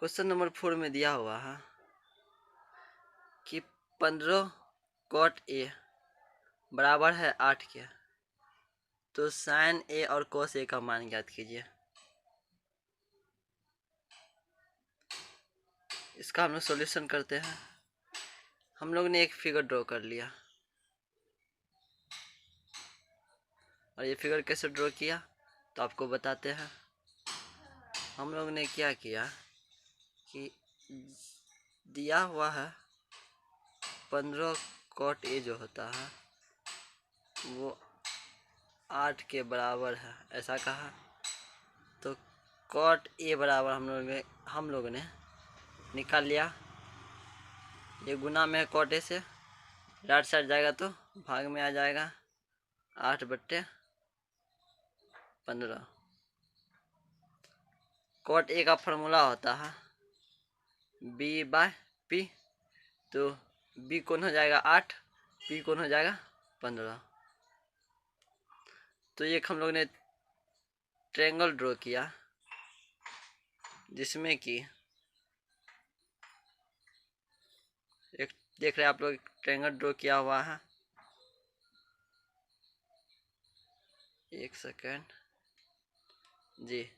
Question number 4 में दिया हुआ है कि 15 cot A बराबर है 8 के, तो sin A और cos A का मान ज्ञात कीजिए। इसका हम लोग सॉल्यूशन करते हैं। हम लोग ने एक फिगर ड्रॉ कर लिया, और ये फिगर कैसे ड्रॉ किया तो आपको बताते हैं। हम लोग ने क्या किया कि दिया हुआ है 15 cot A जो होता है वो 8 के बराबर है, ऐसा कहा। तो cot A बराबर हम लोग ने निकाल लिया। ये गुना में है cot A से, राइट साइड जाएगा तो भाग में आ जाएगा 8/15। cot A का फॉर्मूला होता है B/P, तो B कौन हो जाएगा 8, P कौन हो जाएगा 15। तो एक हम लोग ने ट्रायंगल ड्रॉ किया जिसमें कि एक देख रहे हैं आप लोग, ट्रायंगल ड्रॉ किया हुआ है। एक सेकेंड जी,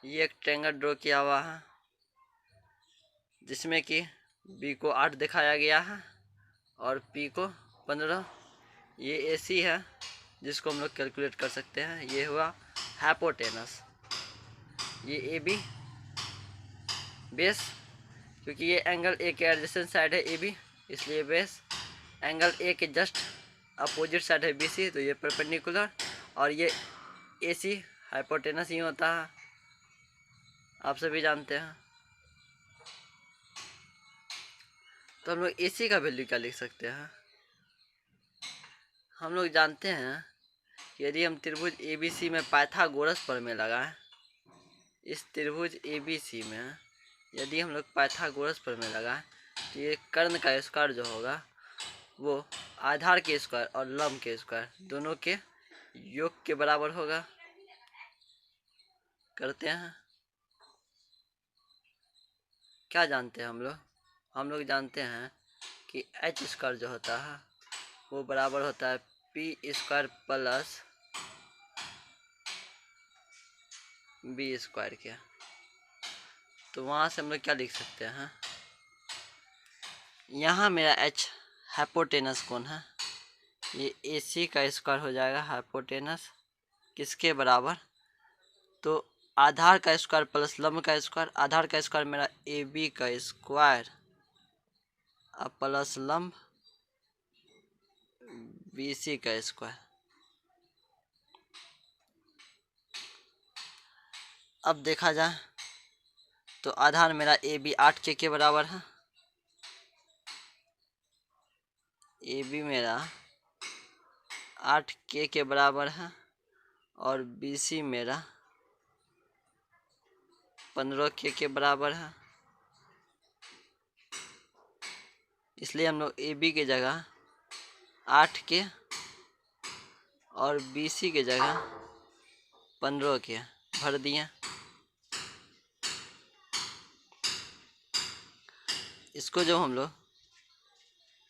ये एक ट्रायंगल ड्रॉ किया हुआ है जिसमें कि B को 8 दिखाया गया है और P को 15। ये AC है जिसको हम लोग कैलकुलेट कर सकते हैं। ये हुआ हाइपोटेनस। ये AB बेस, क्योंकि ये एंगल A के एडजेसेंट साइड है AB, इसलिए बेस। एंगल A के जस्ट अपोजिट साइड है BC, तो ये परपेंडिकुलर। और ये AC हाइपोटेनस ही होता है, आप सभी जानते हैं। तो हम लोग AC का वैल्यू क्या लिख सकते हैं? हम लोग जानते हैं कि यदि हम त्रिभुज ABC में पाइथागोरस प्रमेय लगाएं, इस त्रिभुज ABC में यदि हम लोग पाइथागोरस प्रमेय लगाएं तो ये कर्ण का स्क्वायर जो होगा वो आधार के स्क्वायर और लंब के स्क्वायर दोनों के योग के बराबर होगा। करते हैं। क्या जानते हैं हम लोग जानते हैं कि H स्क्वायर जो होता है वो बराबर होता है P square plus B square के। तो वहाँ से हम लोग क्या लिख सकते हैं, यहाँ मेरा H हाइपोटेनस कौन है, ये AC का स्क्वायर हो जाएगा हाइपोटेनस किसके बराबर, तो आधार का स्क्वायर प्लस लंब का स्क्वायर। आधार का स्क्वायर मेरा AB का स्क्वायर प्लस लंब BC का स्क्वायर। अब देखा जाए तो आधार मेरा AB 8 के बराबर है। AB मेरा 8 के बराबर है और BC मेरा 15 के बराबर है। इसलिए हम लोग AB के जगह 8 के और BC के जगह 15 के भर दिए। इसको जब हम लोग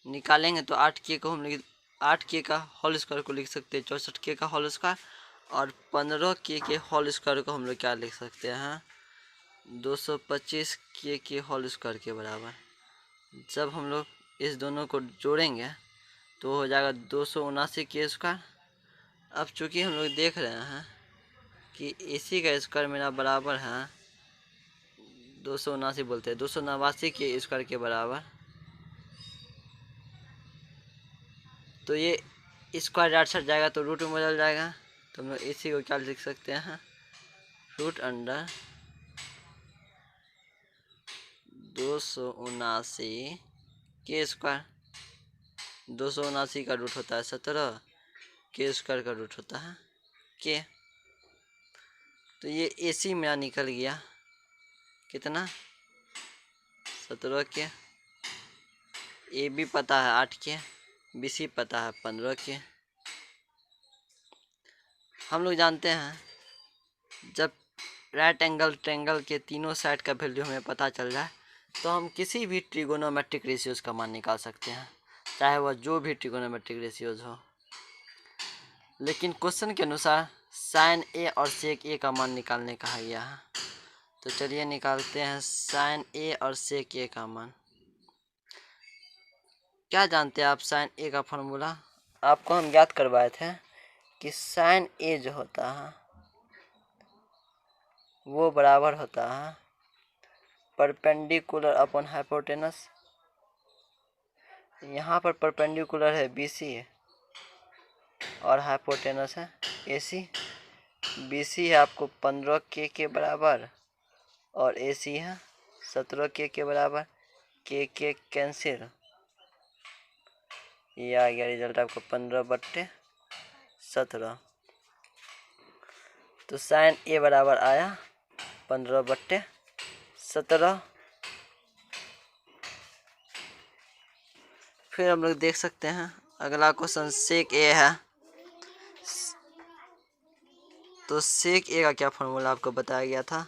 निकालेंगे तो 8 के को हम लोग 8 के का होल स्क्वायर को लिख सकते हैं 64 के का होल स्क्वायर, और 15 के होल स्क्वायर को हम लोग क्या लिख सकते हैं 225 के होल स्क्वायर के बराबर। जब हम लोग इस दोनों को जोड़ेंगे तो हो जाएगा 279 के स्क्वायर। अब चूँकि हम लोग देख रहे हैं कि AC का स्क्वायर मेरा बराबर है 279 बोलते हैं 289 के स्क्वायर के बराबर। तो ये स्क्वायर राइट साइड जाएगा तो रूट में बदल जाएगा, तो हम लोग AC को क्या लिख सकते हैं रूट अंडर 279 के स्क्वायर। 279 का रूट होता है 17, के स्क्वायर का रूट होता है के। तो ये AC मेरा निकल गया कितना 17 के। AB पता है 8 के, BC पता है 15 के। हम लोग जानते हैं जब राइट एंगल ट्रायंगल के तीनों साइड का वैल्यू हमें पता चल जाए तो हम किसी भी ट्रिगोनोमेट्रिक रेशियोज़ का मान निकाल सकते हैं, चाहे वह जो भी ट्रिगोनोमेट्रिक रेशियोज़ हो। लेकिन क्वेश्चन के अनुसार साइन ए और सेक ए का मान निकालने कहा गया है। तो चलिए निकालते हैं साइन ए और सेक ए का मान। क्या जानते हैं आप साइन ए का फॉर्मूला? आपको हम याद करवाए थे कि साइन ए जो होता है वो बराबर होता है परपेंडिकुलर अपॉन हाइपोटेनस। यहाँ पर परपेंडिकुलर है BC और हाइपोटेनस है AC। BC है आपको 15K के बराबर और AC है 17K के बराबर। K कैंसिल, ये आ गया रिजल्ट आपको 15/17। तो साइन ए बराबर आया 15/17। फिर हम लोग देख सकते हैं अगला क्वेश्चन सेक ए है। तो सेक ए का क्या फार्मूला आपको बताया गया था?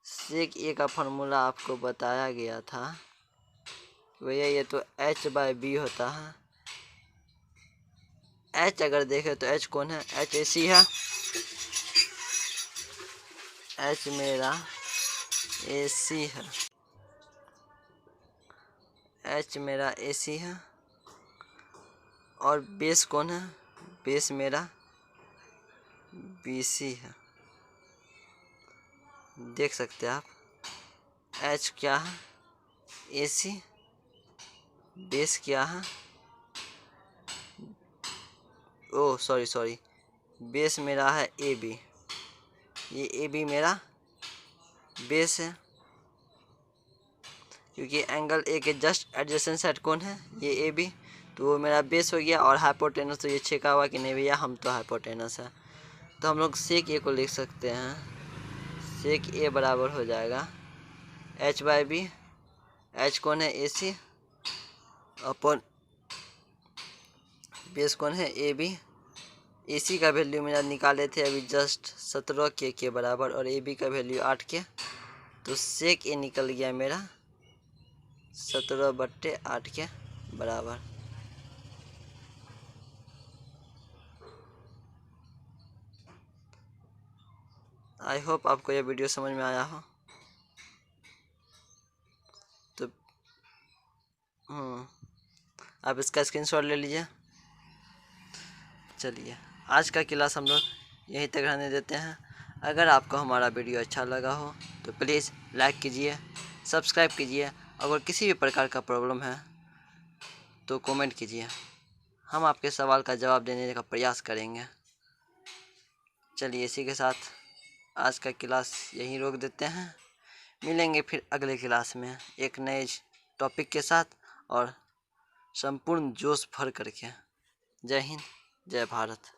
सेक ए का फार्मूला आपको बताया गया था भैया ये तो h/b होता है। h अगर देखें तो h कौन है? h AC है। h मेरा AC है, h मेरा AC है। और बेस कौन है? बेस मेरा BC है। देख सकते हैं आप h क्या है? AC। बेस क्या है? ओह सॉरी, बेस मेरा है AB। ये AB मेरा बेस है, क्योंकि एंगल ए के जस्ट एडजेसेंट साइड कौन है? ये AB। तो वो मेरा बेस हो गया। और हाइपोटेनस तो ये छेका हुआ कि नहीं भैया, हम तो हाइपोटेनस है। तो हम लोग सेक ए को लिख सकते हैं। सेक ए बराबर हो जाएगा h/b। h कौन है? AC अपॉन बेस कौन है? AB। AC का वैल्यू मेरा निकाले थे अभी जस्ट 17K के बराबर और AB का वैल्यू 8K। तो सेक ए निकल गया मेरा 17/8 के बराबर। आई होप आपको यह वीडियो समझ में आया हो। तो आप इसका स्क्रीनशॉट ले लीजिए। चलिए आज का क्लास हम लोग यहीं तक रहने देते हैं। अगर आपको हमारा वीडियो अच्छा लगा हो तो प्लीज़ लाइक कीजिए, सब्सक्राइब कीजिए। अगर किसी भी प्रकार का प्रॉब्लम है तो कमेंट कीजिए, हम आपके सवाल का जवाब देने का प्रयास करेंगे। चलिए इसी के साथ आज का क्लास यहीं रोक देते हैं। मिलेंगे फिर अगले क्लास में एक नए टॉपिक के साथ और संपूर्ण जोश भर करके। जय हिंद, जय भारत।